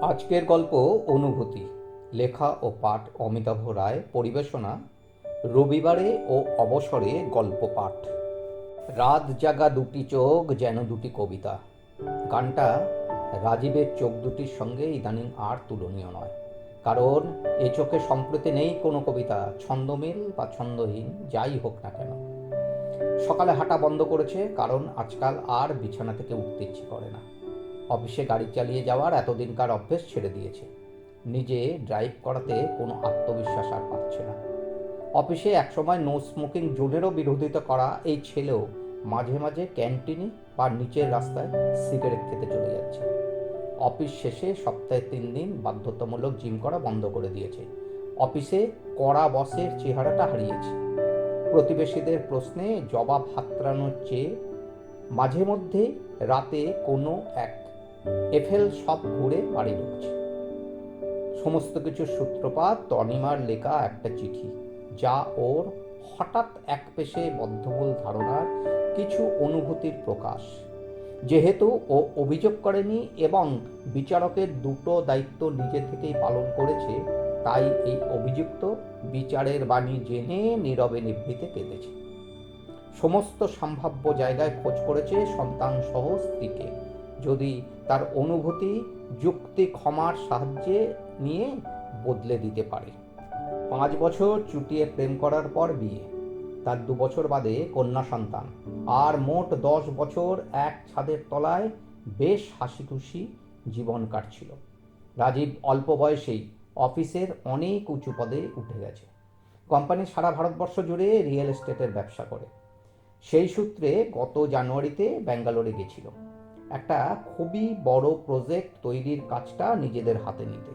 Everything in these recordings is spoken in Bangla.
আজকের গল্প অনুভূতি। লেখা ও পাঠ অমিতাভ রায়। পরিবেশনা রবিবারে ও অবসরে গল্প পাঠ। রাত জাগা দুটি চোখ যেন দুটি কবিতা। গানটা রাজীবের চোখ দুটির সঙ্গে ইদানিং আর তুলনীয় নয়, কারণ এ চোখে সম্প্রতি নেই কোনো কবিতা, ছন্দমিল বা ছন্দহীন যাই হোক না কেন। সকালে হাঁটা বন্ধ করেছে, কারণ আজকাল আর বিছানা থেকে উঠতে ইচ্ছে করে না। অফিসে গাড়ি চালিয়ে যাওয়ার এতদিনকার অভ্যেস ছেড়ে দিয়েছে। নিজে ড্রাইভ করাতে কোনো আত্মবিশ্বাস আর পাচ্ছে না। অফিসে একসময় নো স্মোকিং জোনেরও বিরোধিতা করা এই ছেলেও মাঝে মাঝে ক্যান্টিনে বা নিচের রাস্তায় সিগারেট খেতে চলে যাচ্ছে। অফিস শেষে সপ্তাহে 3 দিন বাধ্যতামূলক জিম করা বন্ধ করে দিয়েছে। অফিসে কড়া বসের চেহারাটা হারিয়েছে। প্রতিবেশীদের প্রশ্নে জবাব হাতড়ানোর চেয়ে মাঝে মধ্যে রাতে কোনো এক এফেল সব ঘুরে বাড়ি ঢুকছে। সমস্ত কিছুর সূত্রপাত তনিমার লেখা একটা চিঠি, যা ওর হঠাৎ এক পেশে বদ্ধমূল ধারণার কিছু অনুভূতির প্রকাশ। যেহেতু ও অভিযোগ করেনি এবং বিচারকের দুটো দায়িত্ব নিজে থেকেই পালন করেছে, তাই এই অভিযুক্ত বিচারের বাণী জেনে নীরবে নিভৃতে কেঁদেছে। সমস্ত সম্ভাব্য জায়গায় খোঁজ করেছে সন্তান সহ স্ত্রীকে, যদি তার অনুভূতি যুক্তি ক্ষমার সাহায্যে নিয়ে বদলে দিতে পারে। 5 বছর চুটিয়ে প্রেম করার পর বিয়ে, তার 2 বছর বাদে কন্যা সন্তান, আর মোট 10 বছর এক ছাদের তলায় বেশ হাসি খুশি জীবন কাটছিল। রাজীব অল্প বয়সেই অফিসের অনেক উঁচু পদে উঠে গেছে। কোম্পানি সারা ভারতবর্ষ জুড়ে রিয়েল এস্টেটের ব্যবসা করে। সেই সূত্রে গত জানুয়ারিতে ব্যাঙ্গালোরে গেছিল একটা খুবই বড় প্রজেক্ট তৈরির কাজটা নিজেদের হাতে নিতে।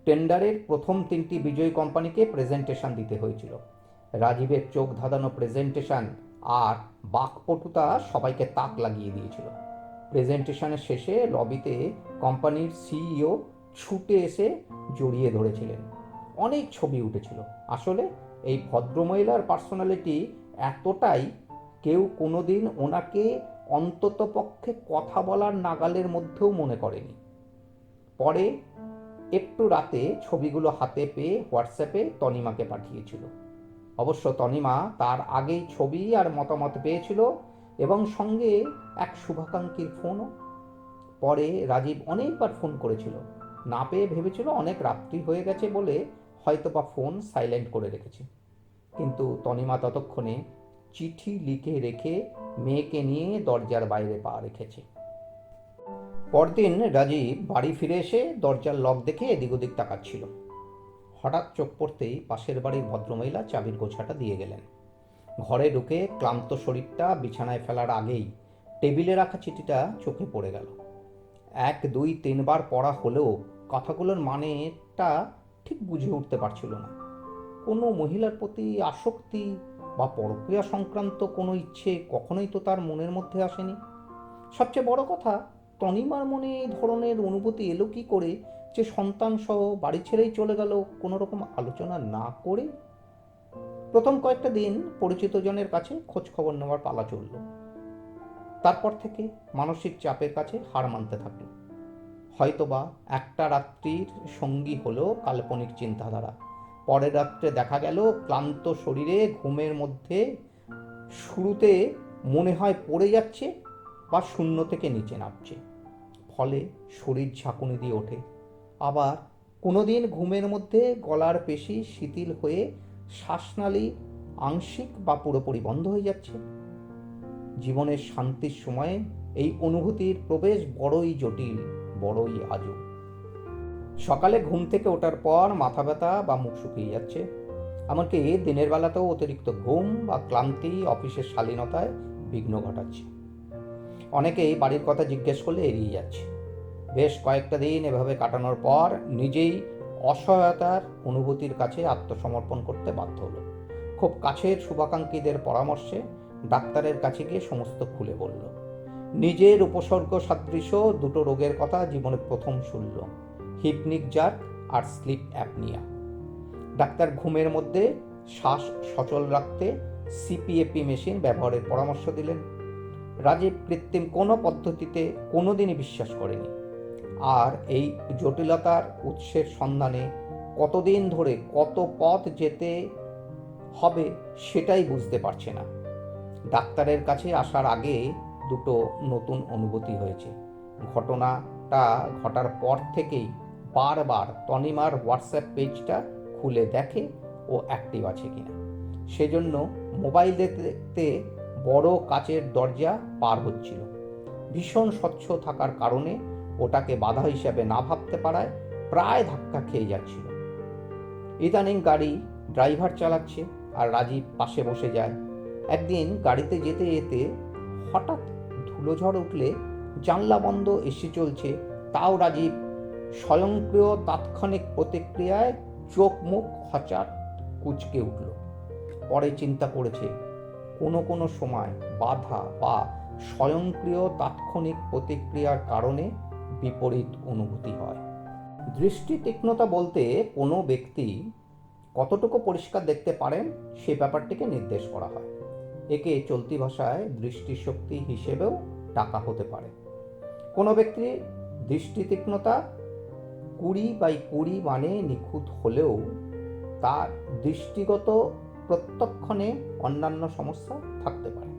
টেন্ডারের প্রথম 3টি বিজয়ী কোম্পানিকে প্রেজেন্টেশন দিতে হয়েছিল। রাজীবের চোখ ধাঁধানো প্রেজেন্টেশন আর বাকপটুতা সবাইকে তাক লাগিয়ে দিয়েছিল। প্রেজেন্টেশনের শেষে লবিতে কোম্পানির সিইও ছুটে এসে জড়িয়ে ধরেছিলেন। অনেক ছবি উঠেছিল। আসলে এই ভদ্রমহিলার পার্সোনালিটি এতটাই, কেউ কোনোদিন ওনাকে অন্ততপক্ষে কথা বলার নাগালের মধ্যেও মনে করেনি। পরে একটু রাতে ছবিগুলো হাতে পেয়ে হোয়াটসঅ্যাপে তনিমাকে পাঠিয়েছিল। অবশ্য তনিমা তার আগেই ছবি আর মতামত পেয়েছিল এবং সঙ্গে এক শুভাকাঙ্ক্ষীর ফোনও। পরে রাজীব অনেকবার ফোন করেছিল, না পেয়ে ভেবেছিল অনেক রাত্রি হয়ে গেছে বলে হয়তোবা ফোন সাইলেন্ট করে রেখেছে। কিন্তু তনিমা ততক্ষণে চিঠি লিখে রেখে মেয়েকে নিয়ে দরজার বাইরে পা রেখেছে। পরদিন রাজীব বাড়ি ফিরে এসে দরজার লক দেখে এদিক ওদিক তাকাচ্ছিল। হঠাৎ চোখ পড়তেই পাশের বাড়ির ভদ্রমহিলা চাবির গোছাটা দিয়ে গেলেন। ঘরে ঢুকে ক্লান্ত শরীরটা বিছানায় ফেলার আগেই টেবিলে রাখা চিঠিটা চোখে পড়ে গেল। 1, 2, 3 বার পড়া হলেও কথাগুলোর মানেটা ঠিক বুঝে উঠতে পারছিল না। কোনো মহিলার প্রতি আসক্তি বা পরক্রিয়া সংক্রান্ত কোনো ইচ্ছে কখনোই তো তার মনের মধ্যে আসেনি। সবচেয়ে বড় কথা, তনিমার মনে এই ধরনের অনুভূতি এলো কি করে যে সন্তান সহ বাড়ি ছেড়েই চলে গেল কোনো রকম আলোচনা না করে? প্রথম কয়েকটা দিন পরিচিত জনের কাছে খোঁজ খবর নেওয়ার পালা চলল। তারপর থেকে মানসিক চাপের কাছে হার মানতে থাকলো। হয়তোবা একটা রাত্রির সঙ্গী হলো কাল্পনিক চিন্তাধারা। পরের রাত্রে দেখা গেল ক্লান্ত শরীরে ঘুমের মধ্যে শুরুতে মনে হয় পড়ে যাচ্ছে বা শূন্য থেকে নিচে নামছে, ফলে শরীর ঝাঁকুনি দিয়ে ওঠে। আবার কোনোদিন ঘুমের মধ্যে গলার পেশি শিথিল হয়ে শ্বাসনালী আংশিক বা পুরোপুরি বন্ধ হয়ে যাচ্ছে। জীবনের শান্তির সময়ে এই অনুভূতির প্রবেশ বড়ই জটিল, বড়ই আজব। সকালে ঘুম থেকে ওঠার পর মাথা ব্যথা বা মুখ শুকিয়ে যাচ্ছে। এমনকি দিনের বেলাতেও অতিরিক্ত ঘুম বা ক্লান্তি অফিসের শালীনতায় বিঘ্ন ঘটাচ্ছে। অনেকেই বাড়ির কথা জিজ্ঞেস করলে এড়িয়ে যাচ্ছে। বেশ কয়েকটা দিন এভাবে কাটানোর পর নিজেই অসহায়তার অনুভূতির কাছে আত্মসমর্পণ করতে বাধ্য হলো। খুব কাছের শুভাকাঙ্ক্ষীদের পরামর্শে ডাক্তারের কাছে গিয়ে সমস্ত খুলে বলল। নিজের উপসর্গ সাদৃশ্য 2টো রোগের কথা জীবনে প্রথম শুনল, হিপনিক জার্ক আর স্লিপ অ্যাপনিয়া। ডাক্তার ঘুমের মধ্যে শ্বাস সচল রাখতে সিপিএপি মেশিন ব্যবহারের পরামর্শ দিলেন। রাজীব কৃত্রিম কোনো পদ্ধতিতে কোনোদিনই বিশ্বাস করেনি। আর এই জটিলতার উৎসের সন্ধানে কতদিন ধরে কত পথ যেতে হবে সেটাই বুঝতে পারছে না। ডাক্তারের কাছে আসার আগে দুটো নতুন অনুভূতি হয়েছে। ঘটনাটা ঘটার পর থেকেই বারবার তনিমার হোয়াটসঅ্যাপ পেজটা খুলে দেখে ও অ্যাক্টিভ আছে কিনা। সেজন্য মোবাইল দেখতে বড় কাচের দরজা পার হচ্ছিল। ভীষণ স্বচ্ছ থাকার কারণে ওটাকে বাধা হিসাবে না ভাবতে পারায় প্রায় ধাক্কা খেয়ে যাচ্ছিল। ইদানিং গাড়ি ড্রাইভার চালাচ্ছে আর রাজীব পাশে বসে যায়। একদিন গাড়িতে যেতে যেতে হঠাৎ ধুলোঝড় উঠলে জানলা বন্ধ এসে চলছে, তাও রাজীব স্বয়ংক্রিয় তাৎক্ষণিক প্রতিক্রিয়ায় চোখ মুখ হঠাৎ কুঁচকে উঠল। পরে চিন্তা করেছে কোনো সময় বাধা বা স্বয়ংক্রিয় তাৎক্ষণিক প্রতিক্রিয়ার কারণে বিপরীত অনুভূতি হয়। দৃষ্টি তীক্ষ্ণতা বলতে কোনো ব্যক্তি কতটুকু পরিষ্কার দেখতে পারেন সে ব্যাপারটিকে নির্দেশ করা হয়। একে চলতি ভাষায় দৃষ্টিশক্তি হিসেবেও ডাকা হতে পারে। কোনো ব্যক্তির দৃষ্টি তীক্ষ্ণতা 20/20 মানে নিখুঁত হলেও তার দৃষ্টিগত প্রত্যক্ষণে অন্যান্য সমস্যা থাকতে পারে।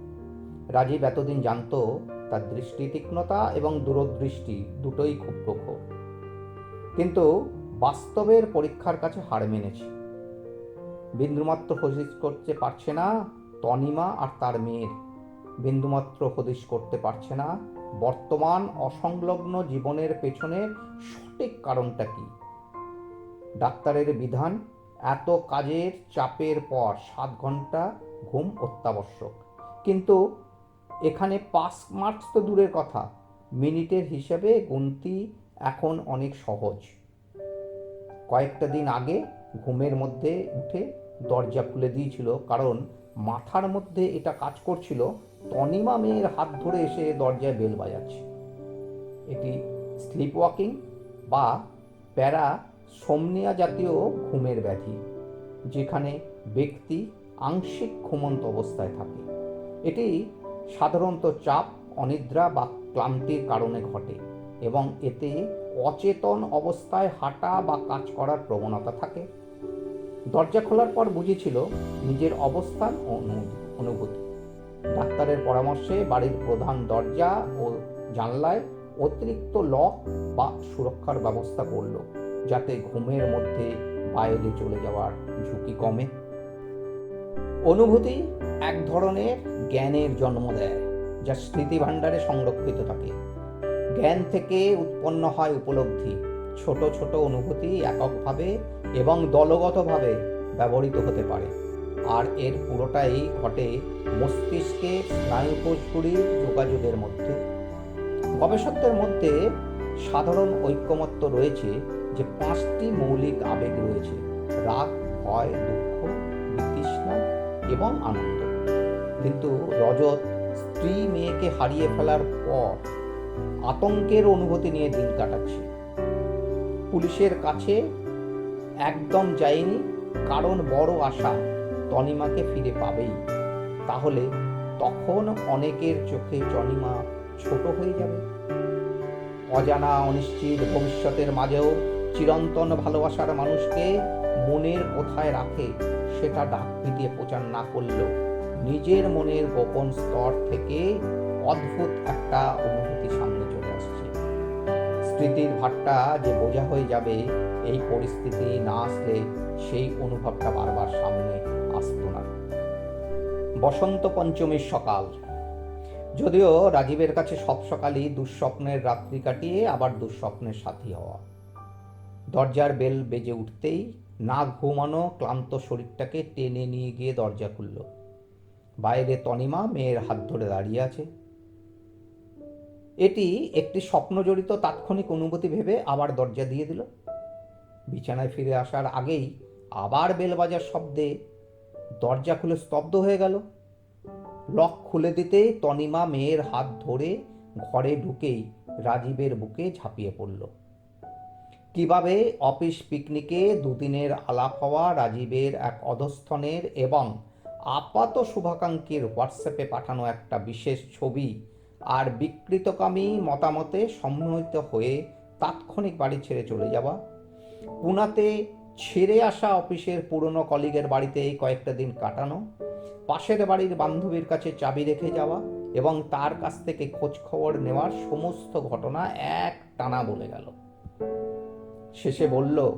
রাজীব এতদিন জানত তার দৃষ্টি তীক্ষ্ণতা এবং দূরদৃষ্টি দুটোই খুব প্রখর, কিন্তু বাস্তবের পরীক্ষার কাছে হার মেনেছে। বিন্দুমাত্র হদিশ করতে পারছে না তনিমা আর তার মেয়ের, বিন্দুমাত্র হদিশ করতে পারছে না বর্তমান অসংলগ্ন জীবনের পেছনে সঠিক কারণটা কি। ডাক্তারের বিধান, এত কাজের চাপের পর 7 ঘন্টা ঘুম অত্যাবশ্যক, কিন্তু এখানে পাস মার্কস তো দূরের কথা, মিনিটের হিসেবে গুনতি এখন অনেক সহজ। কয়েকটা দিন আগে ঘুমের মধ্যে উঠে দরজা খুলে দিয়েছিল, কারণ মাথার মধ্যে এটা কাজ করছিল তনিমা মেয়ের হাত ধরে এসে দরজায় বেল বাজাচ্ছে। এটি স্লিপ ওয়াকিং বা প্যারাসোমনিয়া জাতীয় ঘুমের ব্যাধি, যেখানে ব্যক্তি আংশিক ঘুমন্ত অবস্থায় থাকে। এটি সাধারণত চাপ, অনিদ্রা বা ক্লান্তির কারণে ঘটে এবং এতে অচেতন অবস্থায় হাঁটা বা কাজ করার প্রবণতা থাকে। দরজা খোলার পর বুঝেছিল নিজের অবস্থান ও অনুভূতি। ডাক্তারের পরামর্শে বাড়ির প্রধান দরজা ও জানলায় অতিরিক্ত লক বা সুরক্ষার ব্যবস্থা করল, যাতে ঘুমের মধ্যে বাইরে চলে যাওয়ার ঝুঁকি কমে। অনুভূতি এক ধরনের জ্ঞানের জন্ম দেয়, যা স্মৃতিভাণ্ডারে সংরক্ষিত থাকে। জ্ঞান থেকে উৎপন্ন হয় উপলব্ধি। ছোট ছোট অনুভূতি এককভাবে এবং দলগতভাবে ব্যবহৃত হতে পারে, আর এর পুরোটাই ঘটে মস্তিষ্কের স্নায়ুকোষগুলির যোগাযোগের মধ্যে। গবেষকদের মধ্যে সাধারণ ঐকমত্য রয়েছে যে 5টি মৌলিক আবেগ রয়েছে: রাগ, ভয়, দুঃখ, বিতৃষ্ণা এবং আনন্দ। কিন্তু রজত স্ত্রী মেয়েকে হারিয়ে ফেলার পর আতঙ্কের অনুভূতি নিয়ে দিন কাটাচ্ছে। পুলিশের কাছে একদম যায়নি, কারণ বড় আশা তনিমাকে ফিরে পাবেই। তাহলে তখন অনেকের চোখে তনিমা ছোট হয়ে যাবে। অজানা অনিশ্চিত ভবিষ্যতের মাঝেও চিরন্তন ভালোবাসার মানুষকে মনের কোথায় রাখে সেটা ডাক দিয়ে প্রচার না করলেও নিজের মনের গোপন স্তর থেকে অদ্ভুত একটা অনুভূতি সামনে চলে আসছে। স্মৃতির ভাট্টা যে বোঝা হয়ে যাবে, এই পরিস্থিতি না আসলে সেই অনুভবটা বারবার সামনে আসতো না। বসন্ত পঞ্চমীর সকাল। যদিও রাজীবের কাছে সব সকালই দুঃস্বপ্নের রাত্রি কাটিয়ে আবার দুঃস্বপ্নের সাথী হওয়া। দরজার বেল বেজে উঠতেই না ঘুমানো ক্লান্ত শরীরটাকে টেনে নিয়ে গিয়ে দরজা খুলল। বাইরে তনিমা মেয়ের হাত ধরে দাঁড়িয়ে আছে। এটি একটি স্বপ্নজড়িত তাৎক্ষণিক অনুভূতি ভেবে আবার দরজা দিয়ে দিল। বিছানায় ফিরে আসার আগেই আবার বেল বাজার শব্দে দরজা খুলে স্তব্ধ হয়ে গেল। লক খুলে দিতেই তনিমা মেয়ের হাত ধরে ঘরে ঢুকেই রাজীবের বুকে ঝাঁপিয়ে পড়ল। কিভাবে অফিস পিকনিকে দুদিনের আলাপ হওয়া রাজীবের এক অধস্তনের এবং আপাত শুভাকাঙ্ক্ষীর হোয়াটসঅ্যাপে পাঠানো একটা বিশেষ ছবি আর বিকৃতকামী মতামতে সম্মোহিত হয়ে তাৎক্ষণিক বাড়ি ছেড়ে চলে যাওয়া, পুনাতে ছেড়ে আসা অফিসের পুরনো কলিগের বাড়িতে এই কয়েকটা দিন কাটানো, পাশের বাড়ির বান্ধবীর কাছে চাবি রেখে যাওয়া এবং তার কাছ থেকে খোঁজ খবর নেওয়ার সমস্ত ঘটনা এক টানা বলে গেল। শেষে বলল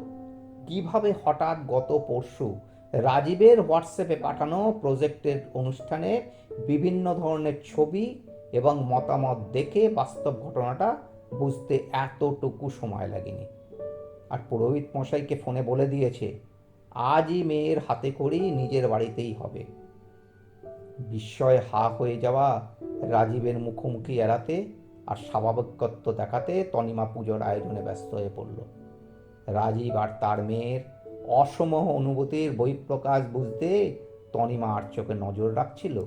কিভাবে হঠাৎ গত পরশু রাজীবের হোয়াটসঅ্যাপে পাঠানো প্রজেক্টের অনুষ্ঠানে বিভিন্ন ধরনের ছবি এবং মতামত দেখে বাস্তব ঘটনাটা বুঝতে এতটুকু সময় লাগেনি। আর পুরোহিত মশাইকে ফোনে বলে দিয়েছে আজই মেয়ের হাতে করেই নিজের বাড়িতেই হবে। বিস্ময়ে হা হয়ে যাওয়া রাজীবের মুখোমুখি এড়াতে আর স্বাভাবিকত্ব দেখাতে তনিমা পুজোর আয়োজনে ব্যস্ত হয়ে পড়ল। রাজীব আর তার মেয়ের অসম অনুভূতির বহিঃপ্রকাশ বুঝতে তনিমা আর চোখে নজর রাখছিল